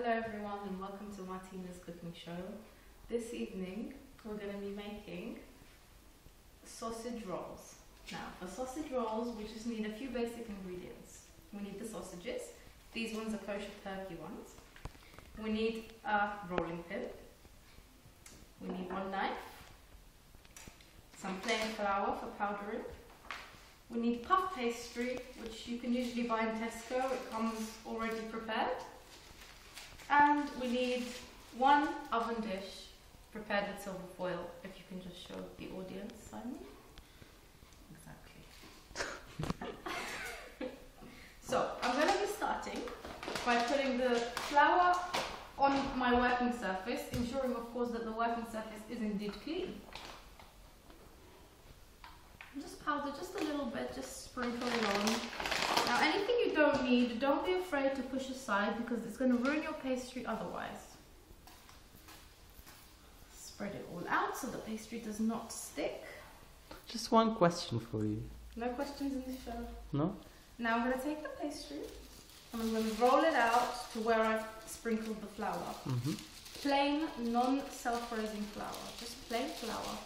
Hello everyone and welcome to Martina's cooking show. This evening we're going to be making sausage rolls. Now for sausage rolls we just need a few basic ingredients. We need the sausages. These ones are kosher turkey ones. We need a rolling pin. We need one knife. Some plain flour for powdering. We need puff pastry, which you can usually buy in Tesco. It comes already prepared. And we need one oven dish prepared with silver foil. If you can just show the audience, Simon. Exactly. So I'm going to be starting by putting the flour on my working surface, ensuring of course that the working surface is indeed clean. Just powder just a little bit, just sprinkle it on. Now anything you don't need, don't be afraid to push aside because it's going to ruin your pastry otherwise. Spread it all out so the pastry does not stick. Just one question for you. No questions in this show? No? Now I'm going to take the pastry and I'm going to roll it out to where I've sprinkled the flour. Plain, non-self-raising flour, just plain flour.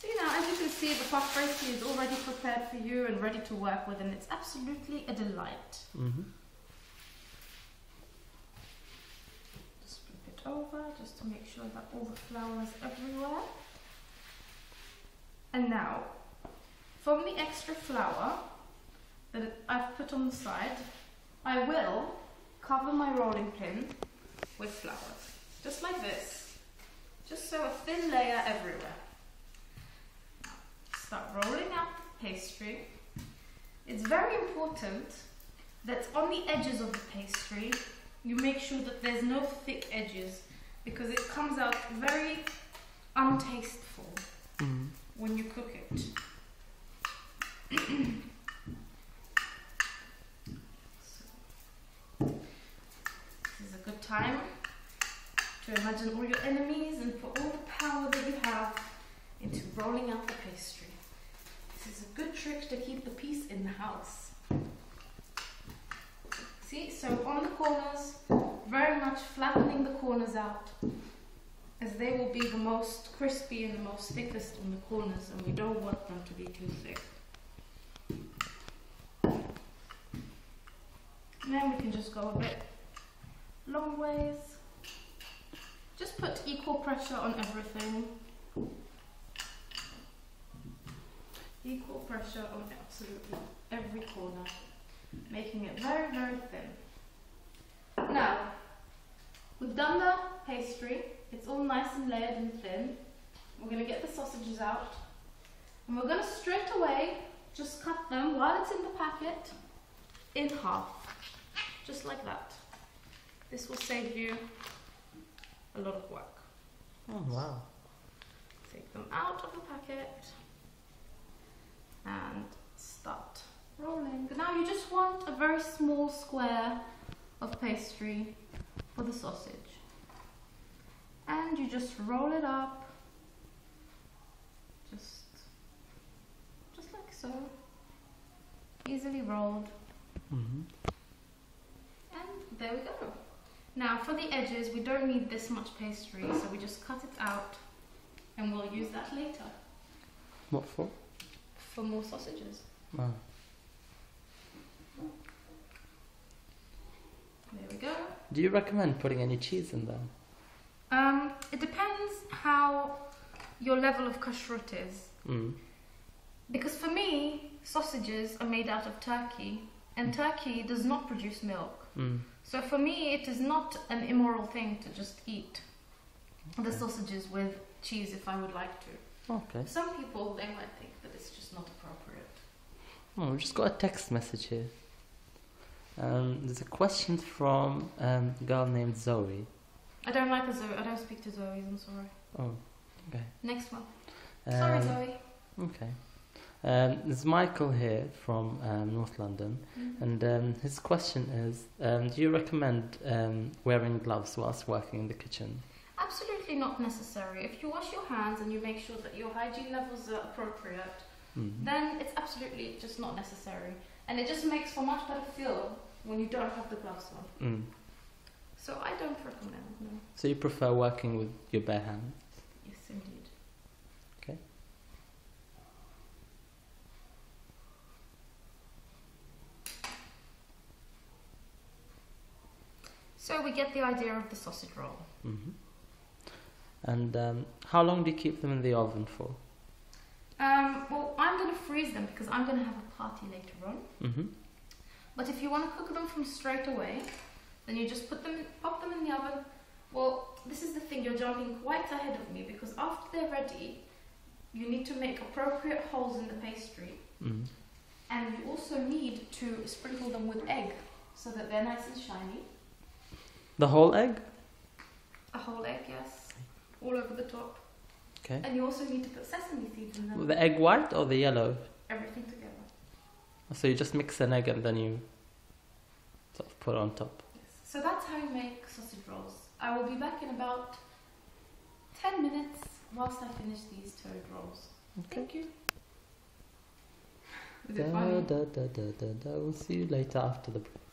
So now, as you can see, the puff pastry is already prepared for you and ready to work with, and it's absolutely a delight. Just flip it over, just to make sure that all the flour is everywhere. And now, from the extra flour that I've put on the side, I will cover my rolling pin with flour, just like this, just so a thin layer everywhere. Start rolling out the pastry. It's very important that on the edges of the pastry you make sure that there's no thick edges because it comes out very untasteful when you cook it. This is a good time to imagine all your enemies and put all the power that you have into rolling out the pastry. This is a good trick to keep the peace in the house. See, so on the corners, very much flattening the corners out, as they will be the most crispy and the most thickest on the corners, and we don't want them to be too thick. And then we can just go a bit long ways. Just put equal pressure on everything. Equal pressure on absolutely every corner, making it very, very thin. Now, we've done the pastry, it's all nice and layered and thin. We're going to get the sausages out, and we're going to straight away just cut them while it's in the packet in half, just like that. This will save you a lot of work. Oh, wow. Take them out of the packet and start rolling. Now you just want a very small square of pastry for the sausage, and you just roll it up just like so, easily rolled. And there we go. Now for the edges we don't need this much pastry, so we just cut it out and we'll use that later. What for? For more sausages. Oh. There we go. Do you recommend putting any cheese in them? It depends how your level of kashrut is. Because for me, sausages are made out of turkey, and turkey does not produce milk. So for me, it is not an immoral thing to just eat the sausages with cheese if I would like to. Okay. Some people, they might think that it's just not appropriate. Oh, we just got a text message here. There's a question from a girl named Zoe. I don't like a Zoe. I don't speak to Zoes, I'm sorry. Oh, okay. Next one. Sorry, Zoe. Okay. There's Michael here from North London, and his question is, do you recommend wearing gloves whilst working in the kitchen? Absolutely not necessary. If you wash your hands and you make sure that your hygiene levels are appropriate, then it's absolutely just not necessary. And it just makes for much better feel when you don't have the gloves on. Mm. So I don't recommend, no. So you prefer working with your bare hands? Yes, indeed. Okay. So we get the idea of the sausage roll. Mm-hmm. And how long do you keep them in the oven for? Well, I'm going to freeze them because I'm going to have a party later on. Mm-hmm. But if you want to cook them from straight away, then you just pop them in the oven. Well, this is the thing, you're jumping quite ahead of me because after they're ready, you need to make appropriate holes in the pastry. Mm-hmm. And you also need to sprinkle them with egg so that they're nice and shiny. The whole egg? A whole egg, yes. All over the top. Okay. And you also need to put sesame seeds in them. The egg white or the yellow? Everything together. So you just mix an egg and then you sort of put it on top. Yes. So that's how you make sausage rolls. I will be back in about 10 minutes whilst I finish these toad rolls. Okay. Thank you. Is it funny? We'll see you later after the break.